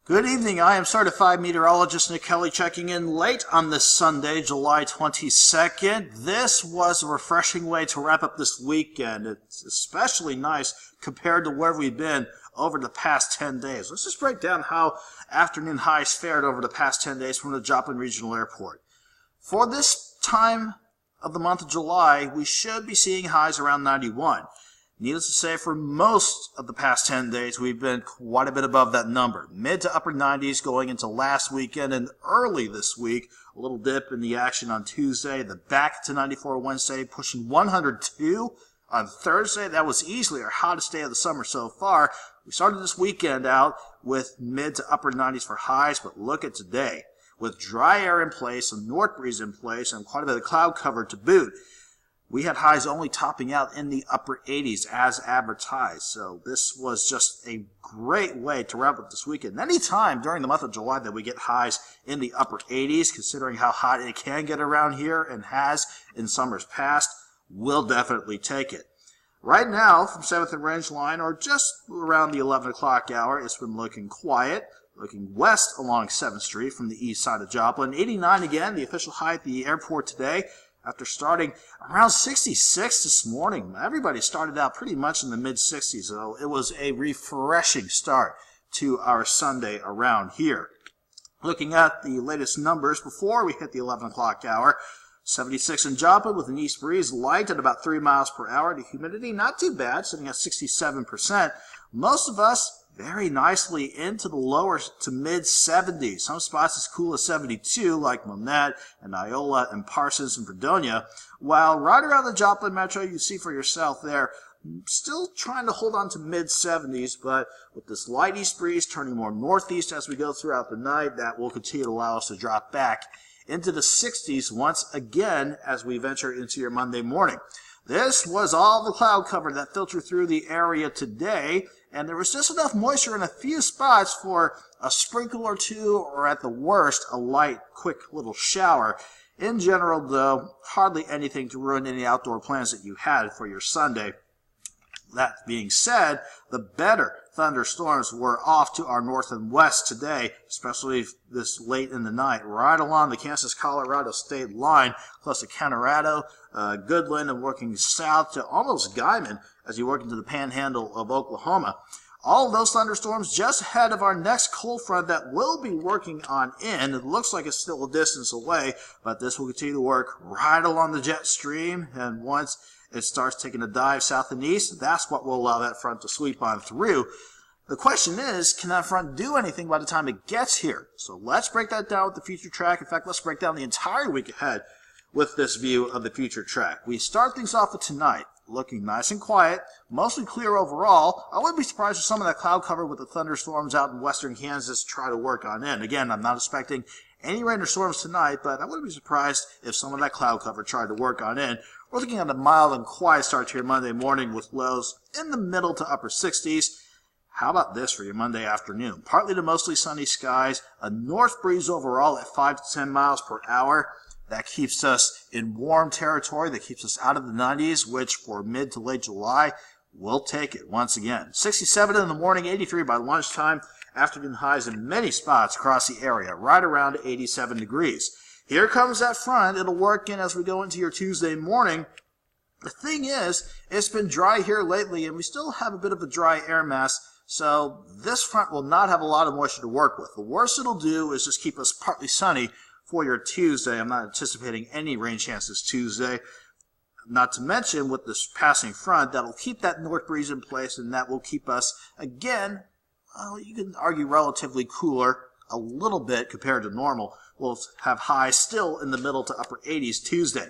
Good evening. I am certified meteorologist Nick Kelly checking in late on this Sunday, July 22nd. This was a refreshing way to wrap up this weekend. It's especially nice compared to where we've been over the past 10 days. Let's just break down how afternoon highs fared over the past 10 days from the Joplin Regional Airport. For this time of the month of July, we should be seeing highs around 91. Needless to say, for most of the past 10 days, we've been quite a bit above that number. Mid to upper 90s going into last weekend and early this week. A little dip in the action on Tuesday. The back to 94 Wednesday, pushing 102 on Thursday. That was easily our hottest day of the summer so far. We started this weekend out with mid to upper 90s for highs, but look at today. With dry air in place, a north breeze in place, and quite a bit of cloud cover to boot, we had highs only topping out in the upper 80s as advertised. So this was just a great way to wrap up this weekend. Any time during the month of July that we get highs in the upper 80s, considering how hot it can get around here and has in summers past, we'll definitely take it. Right now, from 7th and Range Line, or just around the 11 o'clock hour, it's been looking quiet. Looking west along 7th Street from the east side of Joplin. 89 again, the official high at the airport today. After starting around 66 this morning, everybody started out pretty much in the mid-60s, so it was a refreshing start to our Sunday around here. Looking at the latest numbers before we hit the 11 o'clock hour, 76 in Joplin with an east breeze, light at about 3 miles per hour. The humidity not too bad, sitting at 67%. Most of us very nicely into the lower to mid-70s. Some spots as cool as 72, like Monette and Iola and Parsons and Fredonia, while right around the Joplin Metro, you see for yourself there, still trying to hold on to mid-70s, but with this light east breeze turning more northeast as we go throughout the night, that will continue to allow us to drop back into the 60s once again as we venture into your Monday morning. This was all the cloud cover that filtered through the area today, and there was just enough moisture in a few spots for a sprinkle or two, or at the worst, a light, quick little shower. In general, though, hardly anything to ruin any outdoor plans that you had for your Sunday. That being said, the better thunderstorms were off to our north and west today, especially this late in the night, right along the Kansas-Colorado state line, close to Colorado, Goodland, and working south to almost Guyman as you work into the panhandle of Oklahoma. All of those thunderstorms just ahead of our next cold front that will be working on in. It looks like it's still a distance away, but this will continue to work right along the jet stream, and once it starts taking a dive south and east, that's what will allow that front to sweep on through. The question is, can that front do anything by the time it gets here? So let's break that down with the future track. In fact, let's break down the entire week ahead with this view of the future track. We start things off with tonight, looking nice and quiet, mostly clear overall. I wouldn't be surprised if some of that cloud cover with the thunderstorms out in western Kansas try to work on in. Again, I'm not expecting any rain or storms tonight, but I wouldn't be surprised if some of that cloud cover tried to work on in. We're looking at a mild and quiet start to your Monday morning with lows in the middle to upper 60s. How about this for your Monday afternoon? Partly to mostly sunny skies, a north breeze overall at 5 to 10 miles per hour. That keeps us in warm territory. That keeps us out of the 90s, which for mid to late July, we'll take it once again. 67 in the morning, 83 by lunchtime. Afternoon highs in many spots across the area, right around 87 degrees. Here comes that front. It'll work in as we go into your Tuesday morning. The thing is, it's been dry here lately, and we still have a bit of a dry air mass, so this front will not have a lot of moisture to work with. The worst it'll do is just keep us partly sunny for your Tuesday. I'm not anticipating any rain chances Tuesday. Not to mention, with this passing front, that'll keep that north breeze in place, and that will keep us, again, you can argue relatively cooler a little bit compared to normal. We'll have highs still in the middle to upper 80s Tuesday.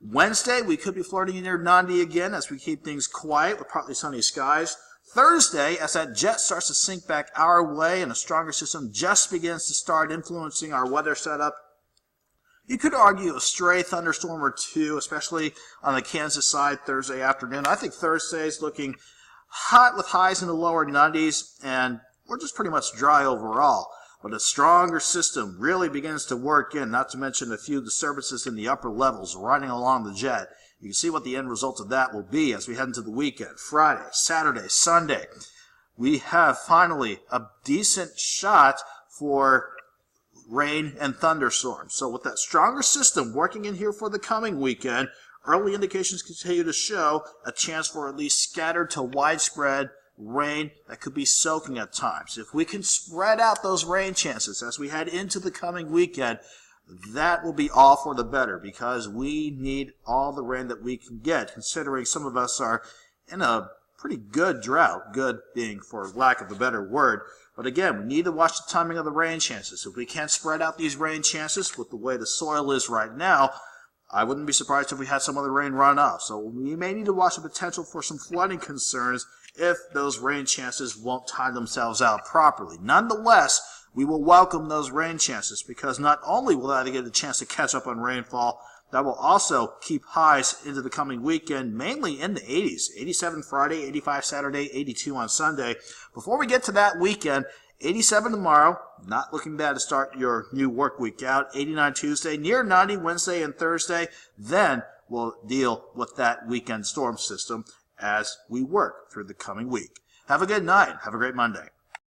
Wednesday, we could be flirting near 90 again as we keep things quiet with partly sunny skies. Thursday, as that jet starts to sink back our way and a stronger system just begins to start influencing our weather setup, you could argue a stray thunderstorm or two, especially on the Kansas side Thursday afternoon. I think Thursday's looking hot with highs in the lower 90s, and we're just pretty much dry overall. But a stronger system really begins to work in, not to mention a few disturbances in the upper levels riding along the jet. You can see what the end result of that will be as we head into the weekend. Friday, Saturday, Sunday. we have finally a decent shot for rain and thunderstorms. So with that stronger system working in here for the coming weekend, early indications continue to show a chance for at least scattered to widespread rain that could be soaking at times. If we can spread out those rain chances as we head into the coming weekend, that will be all for the better, because we need all the rain that we can get, considering some of us are in a pretty good drought, good being for lack of a better word. But again, we need to watch the timing of the rain chances. If we can't spread out these rain chances with the way the soil is right now, I wouldn't be surprised if we had some of the rain run off. So we may need to watch the potential for some flooding concerns if those rain chances won't time themselves out properly. Nonetheless, we will welcome those rain chances, because not only will that get a chance to catch up on rainfall, that will also keep highs into the coming weekend, mainly in the 80s. 87 Friday, 85 Saturday, 82 on Sunday. Before we get to that weekend, 87 tomorrow, not looking bad to start your new work week out. 89 Tuesday, near 90 Wednesday and Thursday. Then we'll deal with that weekend storm system as we work through the coming week. Have a good night. Have a great Monday.